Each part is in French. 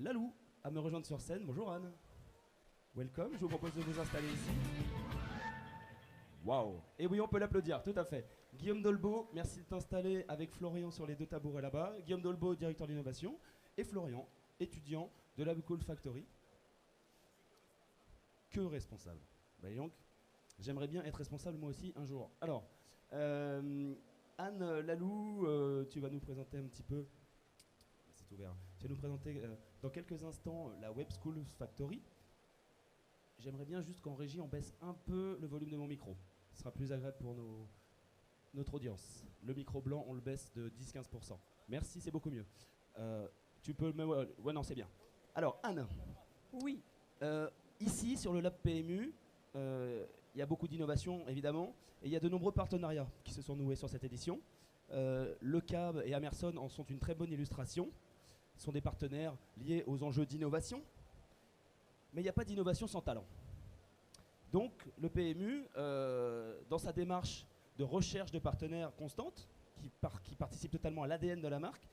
Lalou à me rejoindre sur scène. Bonjour Anne. Welcome, je vous propose de vous installer ici. Waouh. Et oui, on peut l'applaudir, tout à fait. Guillaume Dolbeau, merci de t'installer avec Florian sur les deux tabourets là-bas. Guillaume Dolbeau, directeur d'innovation, et Florian, étudiant de la Cool Factory. Que responsable. Bah, donc, j'aimerais bien être responsable moi aussi un jour. Alors, Anne Lalou, tu vas nous présenter un petit peu. C'est ouvert. Tu vas nous présenter dans quelques instants la Web School Factory. J'aimerais bien juste qu'en régie, on baisse un peu le volume de mon micro. Ce sera plus agréable pour notre audience. Le micro blanc, on le baisse de 10-15%. Merci, c'est beaucoup mieux. Tu peux me... Ouais, non, c'est bien. Alors, Anne. Oui. Ici, sur le Lab PMU, il y a beaucoup d'innovations, évidemment, et il y a de nombreux partenariats qui se sont noués sur cette édition. Le CAB et Amerson en sont une très bonne illustration. Ce sont des partenaires liés aux enjeux d'innovation, mais il n'y a pas d'innovation sans talent. Donc, le PMU, dans sa démarche de recherche de partenaires constante, qui participe totalement à l'ADN de la marque,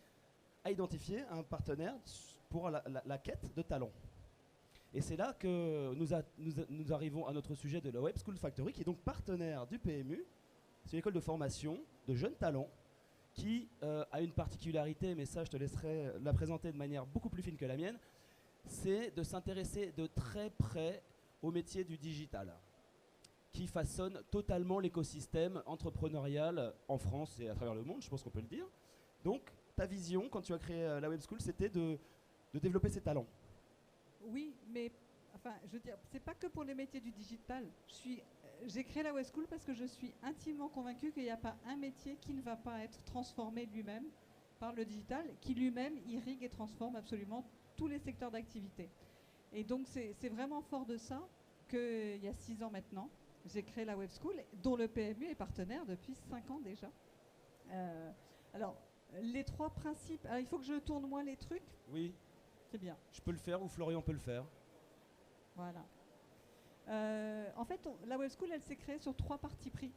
a identifié un partenaire pour la quête de talent. Et c'est là que nous arrivons à notre sujet de la Web School Factory, qui est donc partenaire du PMU. C'est une école de formation de jeunes talents qui a une particularité, mais ça je te laisserai la présenter de manière beaucoup plus fine que la mienne, c'est de s'intéresser de très près au métier du digital, qui façonne totalement l'écosystème entrepreneurial en France et à travers le monde, je pense qu'on peut le dire. Donc, ta vision, quand tu as créé la Web School, c'était de développer ces talents. Oui, mais enfin, je veux dire, c'est pas que pour les métiers du digital. J'ai créé la Web School parce que je suis intimement convaincue qu'il n'y a pas un métier qui ne va pas être transformé lui-même par le digital, qui lui-même irrigue et transforme absolument tous les secteurs d'activité. Et donc, c'est vraiment fort de ça qu'il y a 6 ans maintenant, j'ai créé la Web School, dont le PMU est partenaire depuis 5 ans déjà. Alors, les 3 principes... Alors, il faut que je tourne moi les trucs. Oui. C'est bien. Je peux le faire ou Florian peut le faire. Voilà. En fait, la Web School, elle s'est créée sur 3 partis pris.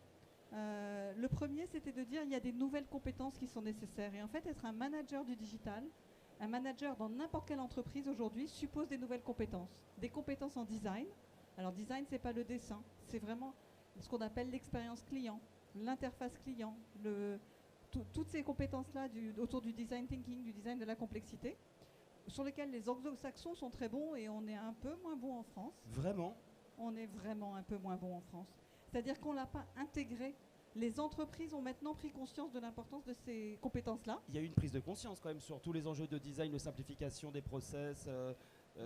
Le premier, c'était de dire qu'il y a des nouvelles compétences qui sont nécessaires. Et en fait, être un manager du digital, un manager dans n'importe quelle entreprise aujourd'hui, suppose des nouvelles compétences. Des compétences en design. Alors, design, ce n'est pas le dessin. C'est vraiment ce qu'on appelle l'expérience client, l'interface client, toutes ces compétences-là autour du design thinking, du design de la complexité, sur lesquels les anglo-saxons sont très bons et on est un peu moins bon en France. Vraiment ? On est vraiment un peu moins bon en France. C'est-à-dire qu'on ne l'a pas intégré. Les entreprises ont maintenant pris conscience de l'importance de ces compétences-là. Il y a eu une prise de conscience quand même sur tous les enjeux de design, de simplification des process. Il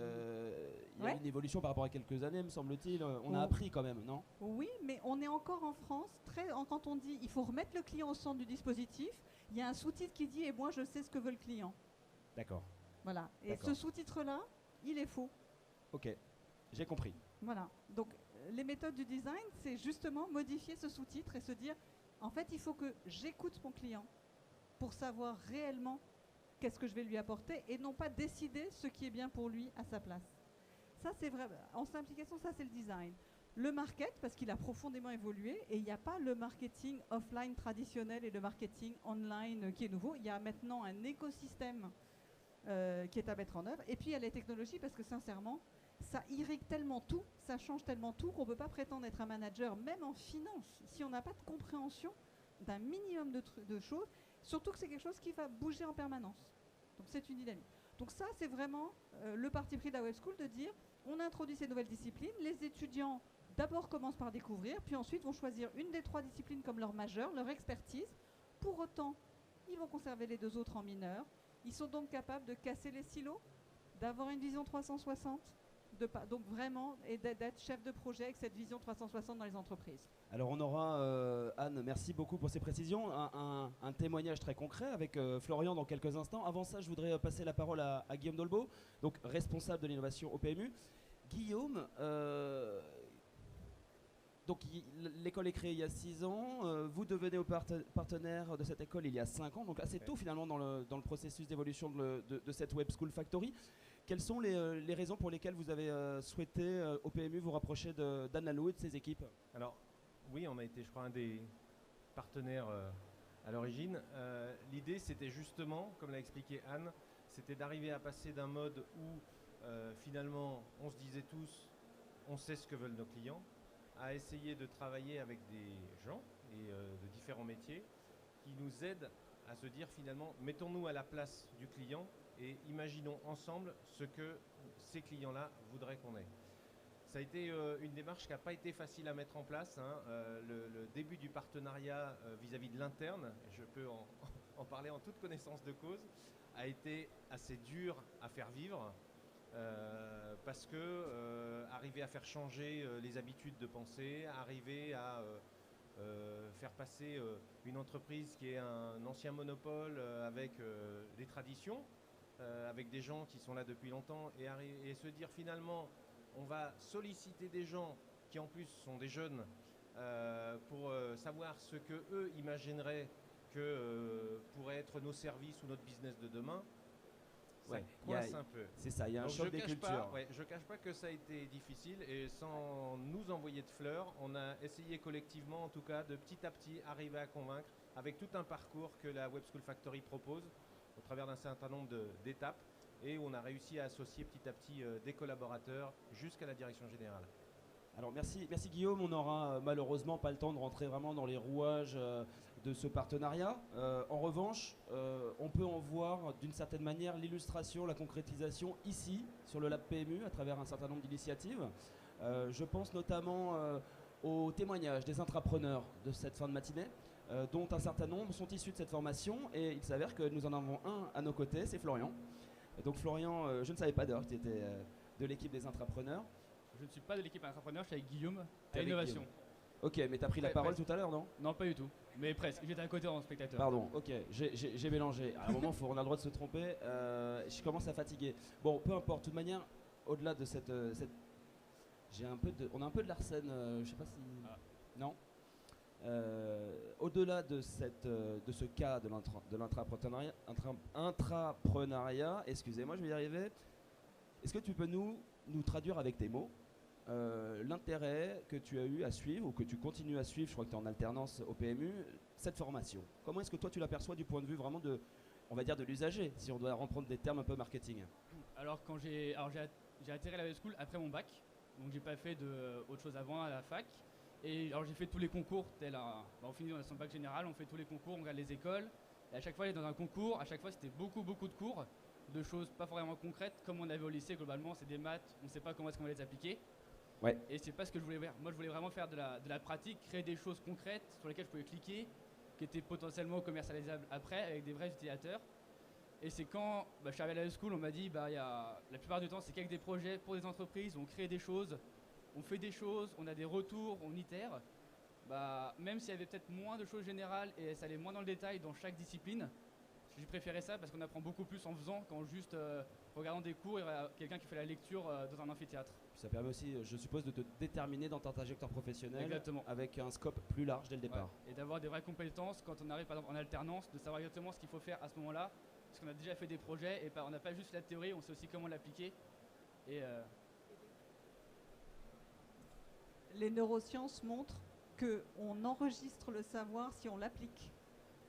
y a eu une évolution par rapport à quelques années, me semble-t-il. On a appris quand même, non ? Oui, mais on est encore en France, quand on dit il faut remettre le client au centre du dispositif, il y a un sous-titre qui dit « et moi je sais ce que veut le client ». D'accord. Voilà. Et ce sous-titre-là, il est faux. Ok, j'ai compris. Voilà. Donc, les méthodes du design, c'est justement modifier ce sous-titre et se dire, en fait, il faut que j'écoute mon client pour savoir réellement qu'est-ce que je vais lui apporter et non pas décider ce qui est bien pour lui à sa place. Ça, c'est vrai. En simplification, ça, c'est le design. Le market, parce qu'il a profondément évolué et il n'y a pas le marketing offline traditionnel et le marketing online qui est nouveau. Il y a maintenant un écosystème qui est à mettre en œuvre. Et puis, il y a les technologies, parce que sincèrement, ça irrigue tellement tout, ça change tellement tout qu'on ne peut pas prétendre être un manager, même en finance, si on n'a pas de compréhension d'un minimum de choses, surtout que c'est quelque chose qui va bouger en permanence. Donc c'est une dynamique. Donc ça, c'est vraiment le parti pris de la Web School de dire, on introduit ces nouvelles disciplines, les étudiants d'abord commencent par découvrir, puis ensuite vont choisir une des 3 disciplines comme leur majeure, leur expertise. Pour autant, ils vont conserver les 2 autres en mineur. Ils sont donc capables de casser les silos, d'avoir une vision 360, donc vraiment, et d'être chef de projet avec cette vision 360 dans les entreprises. Alors on aura, Anne, merci beaucoup pour ces précisions, un témoignage très concret avec Florian dans quelques instants. Avant ça, je voudrais passer la parole à Guillaume Dolbeau, donc responsable de l'innovation au PMU. Guillaume, donc l'école est créée il y a 6 ans, vous devenez partenaire de cette école il y a 5 ans, donc assez tôt finalement dans le processus d'évolution de cette Web School Factory. Quelles sont les raisons pour lesquelles vous avez souhaité au PMU vous rapprocher d'Anne Lalou et de ses équipes ? Alors oui, on a été, je crois, un des partenaires à l'origine. L'idée, c'était justement, comme l'a expliqué Anne, c'était d'arriver à passer d'un mode où finalement on se disait tous on sait ce que veulent nos clients, à essayer de travailler avec des gens et de différents métiers qui nous aident à se dire finalement mettons-nous à la place du client et imaginons ensemble ce que ces clients-là voudraient qu'on ait. Ça a été une démarche qui n'a pas été facile à mettre en place. Le début du partenariat vis-à-vis de l'interne, je peux en parler en toute connaissance de cause, a été assez dur à faire vivre parce que arriver à faire changer les habitudes de pensée, arriver à faire passer une entreprise qui est un ancien monopole avec des traditions, avec des gens qui sont là depuis longtemps et se dire finalement on va solliciter des gens qui en plus sont des jeunes pour savoir ce que eux imagineraient que pourraient être nos services ou notre business de demain. Ça coince un peu. C'est ça, il y a un choc des cultures. Je cache pas que ça a été difficile et sans nous envoyer de fleurs, on a essayé collectivement en tout cas de petit à petit arriver à convaincre avec tout un parcours que la Web School Factory propose au travers d'un certain nombre d'étapes et on a réussi à associer petit à petit des collaborateurs jusqu'à la direction générale. Alors merci Guillaume, on n'aura malheureusement pas le temps de rentrer vraiment dans les rouages de ce partenariat. En revanche, on peut en voir d'une certaine manière l'illustration, la concrétisation ici sur le Lab PMU à travers un certain nombre d'initiatives. Je pense notamment aux témoignages des intrapreneurs de cette fin de matinée, dont un certain nombre sont issus de cette formation et il s'avère que nous en avons un à nos côtés, c'est Florian. Et donc Florian, je ne savais pas d'ailleurs que tu étais de l'équipe des intrapreneurs. Je ne suis pas de l'équipe intrapreneur, je suis avec Guillaume à Innovation. Ok, mais tu as pris la parole tout à l'heure, non? Non, pas du tout, mais presque. J'étais à côté en spectateur. Pardon, ok, j'ai mélangé. À un moment, on a le droit de se tromper. Je commence à fatiguer. Bon, peu importe. De toute manière, au-delà de cette on a un peu de l'arsène. Je sais pas si. Ah. Non. Au-delà de ce cas de l'intrapreneuriat, excusez-moi, je vais y arriver. Est-ce que tu peux nous traduire avec tes mots l'intérêt que tu as eu à suivre ou que tu continues à suivre, je crois que tu es en alternance au PMU, cette formation? Comment est-ce que toi tu l'aperçois du point de vue vraiment on va dire de l'usager, si on doit reprendre des termes un peu marketing? Alors j'ai atterri à la Web School après mon bac, donc j'ai pas fait autre chose avant à la fac. Et alors j'ai fait tous les concours, on finit dans son bac général, on fait tous les concours, on regarde les écoles. Et à chaque fois, aller dans un concours, à chaque fois c'était beaucoup de cours, de choses pas vraiment concrètes, comme on avait au lycée globalement, c'est des maths, on ne sait pas comment est-ce qu'on va les appliquer. Ouais. Et c'est pas ce que je voulais faire. Moi je voulais vraiment faire de la pratique, créer des choses concrètes sur lesquelles je pouvais cliquer, qui étaient potentiellement commercialisables après avec des vrais utilisateurs. Et c'est quand je suis arrivé à la school, on m'a dit la plupart du temps c'est qu'avec des projets pour des entreprises, on crée des choses, on fait des choses, on a des retours, on itère. Même s'il y avait peut-être moins de choses générales et ça allait moins dans le détail dans chaque discipline, j'ai préféré ça parce qu'on apprend beaucoup plus en faisant qu'en juste regardant des cours et quelqu'un qui fait la lecture dans un amphithéâtre. Puis ça permet aussi, je suppose, de te déterminer dans ta trajectoire professionnelle. Exactement. Avec un scope plus large dès le départ. Ouais. Et d'avoir des vraies compétences quand on arrive par exemple en alternance, de savoir exactement ce qu'il faut faire à ce moment-là, parce qu'on a déjà fait des projets et on n'a pas juste la théorie, on sait aussi comment l'appliquer. Et les neurosciences montrent qu'on enregistre le savoir si on l'applique.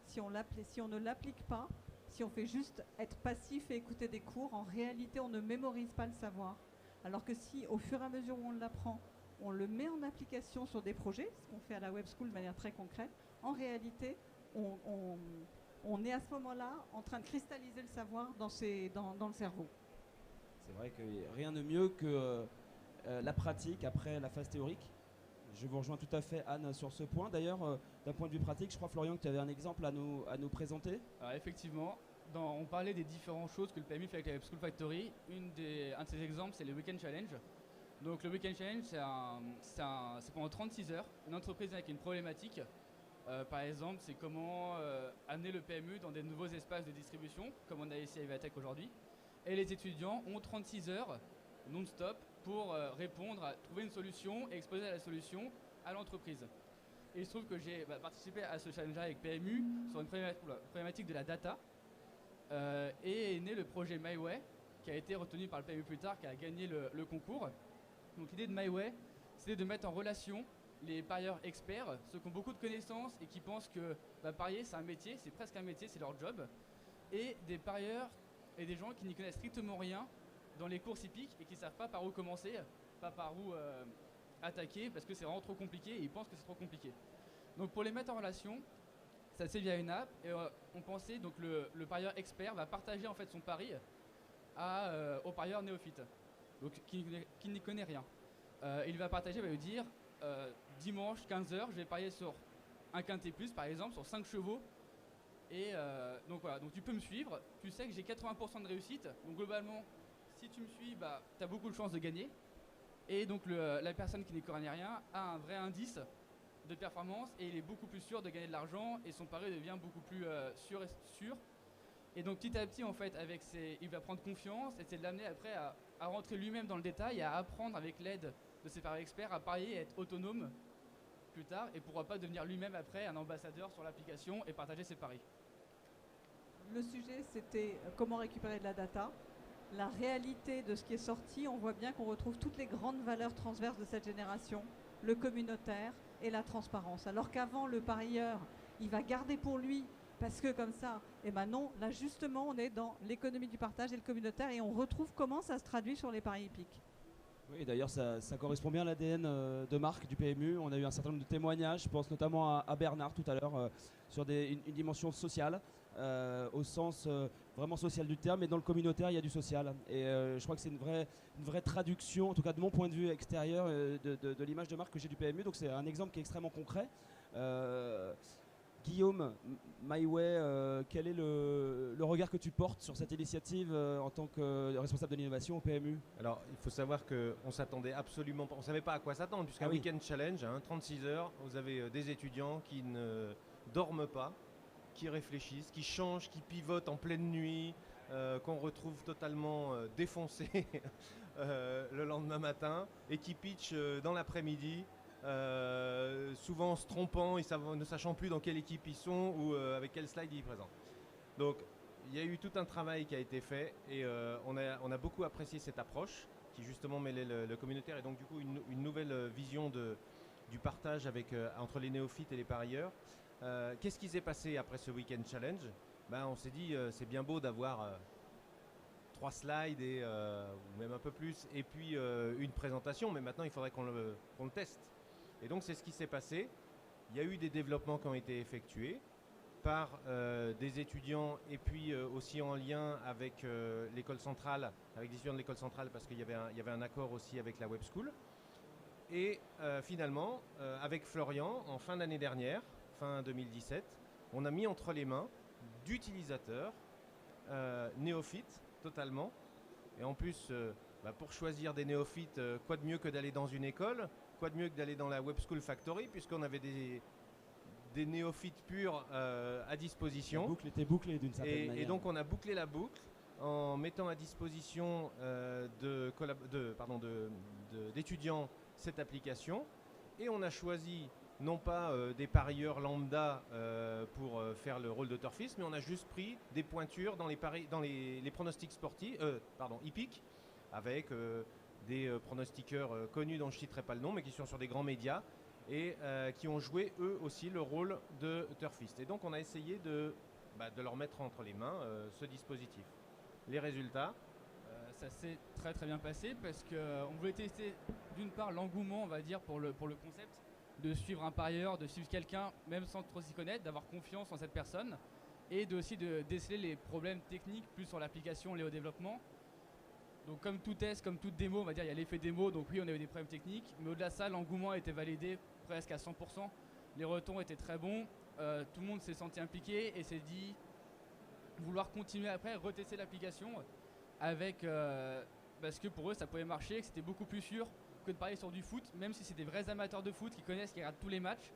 Si on ne l'applique pas, si on fait juste être passif et écouter des cours, en réalité, on ne mémorise pas le savoir. Alors que si, au fur et à mesure où on l'apprend, on le met en application sur des projets, ce qu'on fait à la Web School de manière très concrète, en réalité, on est à ce moment-là en train de cristalliser le savoir dans le cerveau. C'est vrai que rien de mieux que la pratique après la phase théorique. Je vous rejoins tout à fait, Anne, sur ce point. D'ailleurs, d'un point de vue pratique, je crois, Florian, que tu avais un exemple à nous présenter. Alors, effectivement, on parlait des différentes choses que le PMU fait avec la Web School Factory. Un de ces exemples, c'est le Weekend Challenge. Donc, le Weekend Challenge, c'est pendant 36 heures. Une entreprise avec une problématique, par exemple, c'est comment amener le PMU dans des nouveaux espaces de distribution, comme on a ici à Evatech aujourd'hui. Et les étudiants ont 36 heures non-stop pour répondre, trouver une solution et exposer la solution à l'entreprise. Et il se trouve que j'ai participé à ce challenge avec PMU sur une problématique de la data et est né le projet MyWay qui a été retenu par le PMU plus tard, qui a gagné le concours. Donc l'idée de MyWay, c'est de mettre en relation les parieurs experts, ceux qui ont beaucoup de connaissances et qui pensent que parier c'est un métier, c'est presque un métier, c'est leur job, et des parieurs et des gens qui n'y connaissent strictement rien dans les courses hippiques et qui ne savent pas par où commencer, pas par où attaquer, parce que c'est vraiment trop compliqué et ils pensent que c'est trop compliqué. Donc pour les mettre en relation, ça se fait via une app et on pensait, donc le parieur expert va partager en fait son pari au parieur néophyte, donc qui n'y connaît rien. Il va partager, va lui dire dimanche 15h, je vais parier sur un quintet plus par exemple, sur 5 chevaux. Et donc voilà, donc tu peux me suivre, tu sais que j'ai 80% de réussite, donc globalement, si tu me suis, bah, tu as beaucoup de chances de gagner. Et donc la personne qui n'y connaît rien a un vrai indice de performance et il est beaucoup plus sûr de gagner de l'argent et son pari devient beaucoup plus sûr. Et donc petit à petit, en fait, il va prendre confiance et c'est de l'amener après à rentrer lui-même dans le détail, à apprendre avec l'aide de ses paris experts à parier et être autonome plus tard et pourra pas devenir lui-même après un ambassadeur sur l'application et partager ses paris. Le sujet, c'était comment récupérer de la data. La réalité de ce qui est sorti, on voit bien qu'on retrouve toutes les grandes valeurs transverses de cette génération, le communautaire et la transparence. Alors qu'avant, le parieur, il va garder pour lui, parce que comme ça, eh ben non, là justement, on est dans l'économie du partage et le communautaire et on retrouve comment ça se traduit sur les paris hippiques. Oui, d'ailleurs, ça correspond bien à l'ADN de marque du PMU. On a eu un certain nombre de témoignages, je pense notamment à Bernard tout à l'heure, sur une dimension sociale, au sens vraiment social du terme, mais dans le communautaire, il y a du social. Et je crois que c'est une vraie traduction, en tout cas de mon point de vue extérieur, de l'image de marque que j'ai du PMU. Donc c'est un exemple qui est extrêmement concret. Guillaume, MyWay, quel est le regard que tu portes sur cette initiative en tant que responsable de l'innovation au PMU? Alors, il faut savoir qu'on s'attendait absolument pas, on ne savait pas à quoi s'attendre, puisqu'un week-end challenge, 36 heures, vous avez des étudiants qui ne dorment pas, qui réfléchissent, qui changent, qui pivotent en pleine nuit, qu'on retrouve totalement défoncés le lendemain matin, et qui pitchent dans l'après-midi. Souvent en se trompant, ne sachant plus dans quelle équipe ils sont ou avec quel slide ils présentent. Donc il y a eu tout un travail qui a été fait et on a beaucoup apprécié cette approche qui justement mêlait le communautaire et donc du coup une nouvelle vision du partage entre les néophytes et les parieurs. Qu'est-ce qui s'est passé après ce week-end challenge? On s'est dit c'est bien beau d'avoir 3 slides ou même un peu plus et puis une présentation, mais maintenant il faudrait qu'on le teste. Et donc c'est ce qui s'est passé. Il y a eu des développements qui ont été effectués par des étudiants et puis aussi en lien avec l'école centrale, avec des étudiants de l'école centrale parce qu'il y avait un accord aussi avec la Web School. Et finalement, avec Florian, en fin d'année dernière, fin 2017, on a mis entre les mains d'utilisateurs néophytes totalement. Et en plus, pour choisir des néophytes, quoi de mieux que d'aller dans une école? Quoi de mieux que d'aller dans la Web School Factory, puisqu'on avait des néophytes purs à disposition. La boucle était bouclée d'une certaine manière. Et donc on a bouclé la boucle en mettant à disposition d'étudiants cette application. Et on a choisi non pas des parieurs lambda pour faire le rôle de turfiste, mais on a juste pris des pointures dans les pronostics sportifs, hippiques, avec des pronostiqueurs connus dont je ne citerai pas le nom, mais qui sont sur des grands médias et qui ont joué eux aussi le rôle de turfiste. Et donc on a essayé de leur mettre entre les mains ce dispositif. Les résultats, ça s'est très très bien passé parce qu'on voulait tester d'une part l'engouement, on va dire, pour le concept, de suivre un parieur, de suivre quelqu'un même sans trop s'y connaître, d'avoir confiance en cette personne et aussi de déceler les problèmes techniques plus sur l'application liés au développement. Donc comme tout test, comme toute démo, on va dire il y a l'effet démo, donc oui on a eu des problèmes techniques, mais au-delà de ça l'engouement a été validé presque à 100%, les retours étaient très bons, tout le monde s'est senti impliqué et s'est dit vouloir continuer après, retester l'application avec, parce que pour eux ça pouvait marcher, que c'était beaucoup plus sûr que de parier sur du foot, même si c'est des vrais amateurs de foot qui connaissent, qui regardent tous les matchs,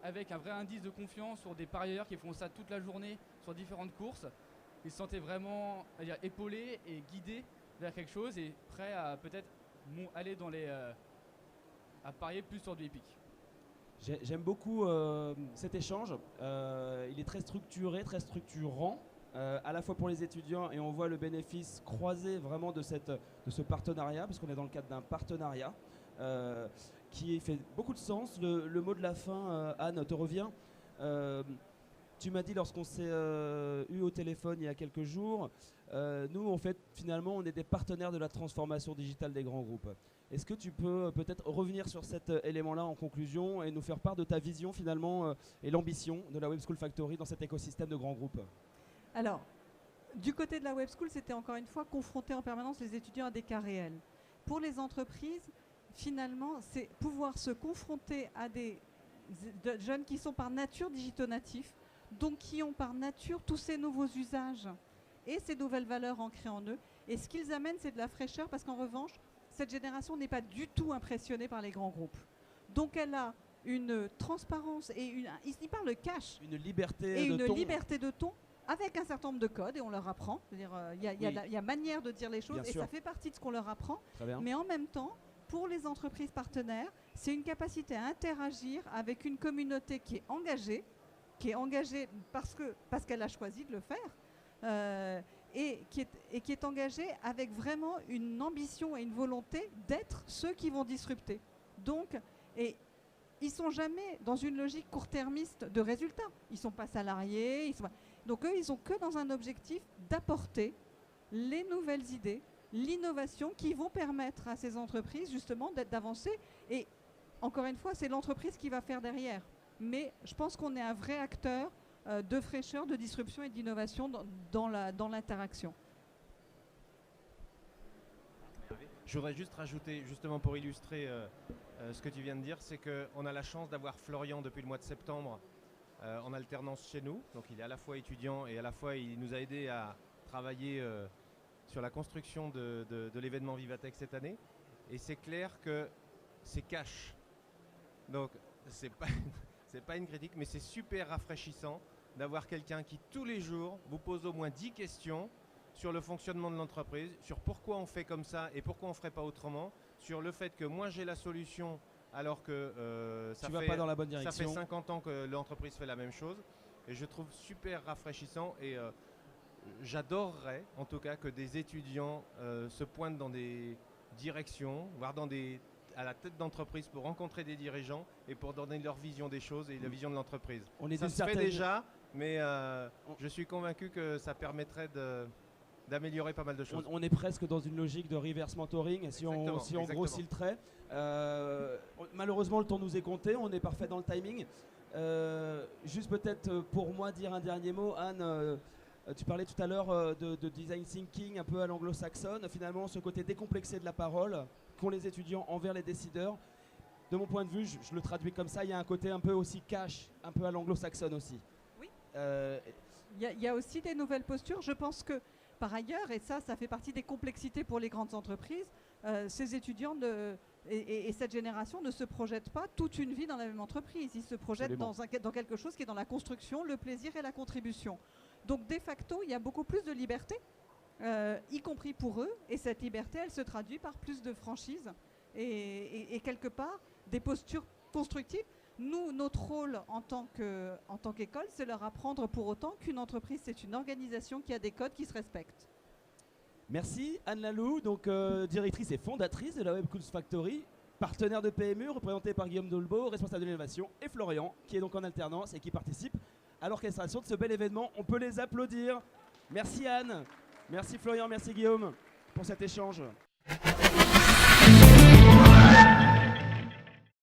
avec un vrai indice de confiance sur des parieurs qui font ça toute la journée sur différentes courses, ils se sentaient vraiment épaulés et guidés vers quelque chose et prêt à peut-être aller à parier plus sur du hippique. J'aime beaucoup cet échange. Il est très structuré, très structurant, à la fois pour les étudiants et on voit le bénéfice croisé vraiment de ce partenariat, parce qu'on est dans le cadre d'un partenariat qui fait beaucoup de sens. Le mot de la fin, Anne, te revient. Tu m'as dit lorsqu'on s'est eu au téléphone il y a quelques jours, nous en fait finalement on est des partenaires de la transformation digitale des grands groupes. Est-ce que tu peux peut-être revenir sur cet élément-là en conclusion et nous faire part de ta vision finalement et l'ambition de la Web School Factory dans cet écosystème de grands groupes? Alors, du côté de la Web School, c'était encore une fois confronter en permanence les étudiants à des cas réels. Pour les entreprises, finalement, c'est pouvoir se confronter à des jeunes qui sont par nature digitonatifs, donc qui ont par nature tous ces nouveaux usages et ces nouvelles valeurs ancrées en eux. Et ce qu'ils amènent, c'est de la fraîcheur, parce qu'en revanche, cette génération n'est pas du tout impressionnée par les grands groupes. Donc elle a une transparence et ils parlent de cash. Une liberté et de une ton. liberté de ton avec un certain nombre de codes, et on leur apprend. C'est-à-dire, il y a manière de dire les choses, Bien et sûr. ça fait partie de ce qu'on leur apprend. Très bien. Mais en même temps, pour les entreprises partenaires, c'est une capacité à interagir avec une communauté qui est engagée parce qu'elle a choisi de le faire, et qui est engagée avec vraiment une ambition et une volonté d'être ceux qui vont disrupter. Donc, et ils ne sont jamais dans une logique court-termiste de résultats. Ils ne sont pas salariés. Donc eux, ils n'ont que dans un objectif d'apporter les nouvelles idées, l'innovation qui vont permettre à ces entreprises justement d'avancer. Et encore une fois, c'est l'entreprise qui va faire derrière. Mais je pense qu'on est un vrai acteur de fraîcheur, de disruption et d'innovation dans l'interaction. Je voudrais juste rajouter, justement pour illustrer ce que tu viens de dire, c'est qu'on a la chance d'avoir Florian depuis le mois de septembre en alternance chez nous. Donc il est à la fois étudiant et à la fois il nous a aidé à travailler sur la construction de l'événement Vivatech cette année. Et c'est clair que c'est cash. Donc c'est pas une critique, mais c'est super rafraîchissant d'avoir quelqu'un qui tous les jours vous pose au moins 10 questions sur le fonctionnement de l'entreprise, sur pourquoi on fait comme ça et pourquoi on ne ferait pas autrement, sur le fait que moi j'ai la solution alors que ça pas dans la bonne fait direction. 50 ans que l'entreprise fait la même chose. Et je trouve super rafraîchissant, et j'adorerais en tout cas que des étudiants se pointent dans des directions, voire à la tête d'entreprise pour rencontrer des dirigeants et pour donner leur vision des choses et la vision de l'entreprise. Ça se fait déjà, mais je suis convaincu que ça permettrait d'améliorer pas mal de choses. On est presque dans une logique de reverse mentoring, si on grossit le trait. Malheureusement, le temps nous est compté, on est parfait dans le timing. Juste peut-être pour moi dire un dernier mot, Anne, tu parlais tout à l'heure de design thinking un peu à l'anglo-saxonne, finalement ce côté décomplexé de la parole qu'ont les étudiants envers les décideurs. De mon point de vue, je le traduis comme ça, il y a un côté un peu aussi cash, un peu à l'anglo-saxonne aussi. Oui. Il y a aussi des nouvelles postures. Je pense que par ailleurs, et ça fait partie des complexités pour les grandes entreprises, ces étudiants et cette génération ne se projettent pas toute une vie dans la même entreprise. Ils se projettent dans quelque chose qui est dans la construction, le plaisir et la contribution. Donc de facto, il y a beaucoup plus de liberté, y compris pour eux, et cette liberté, elle se traduit par plus de franchise et quelque part des postures constructives. Nous, notre rôle en tant qu'école, c'est leur apprendre pour autant qu'une entreprise, c'est une organisation qui a des codes qui se respectent. Merci Anne Lalou, donc directrice et fondatrice de la Web School Factory, partenaire de PMU, représentée par Guillaume Dolbeau, responsable de l'innovation, et Florian, qui est donc en alternance et qui participe à l'orchestration de ce bel événement. On peut les applaudir. Merci Anne, merci Florian, merci Guillaume pour cet échange.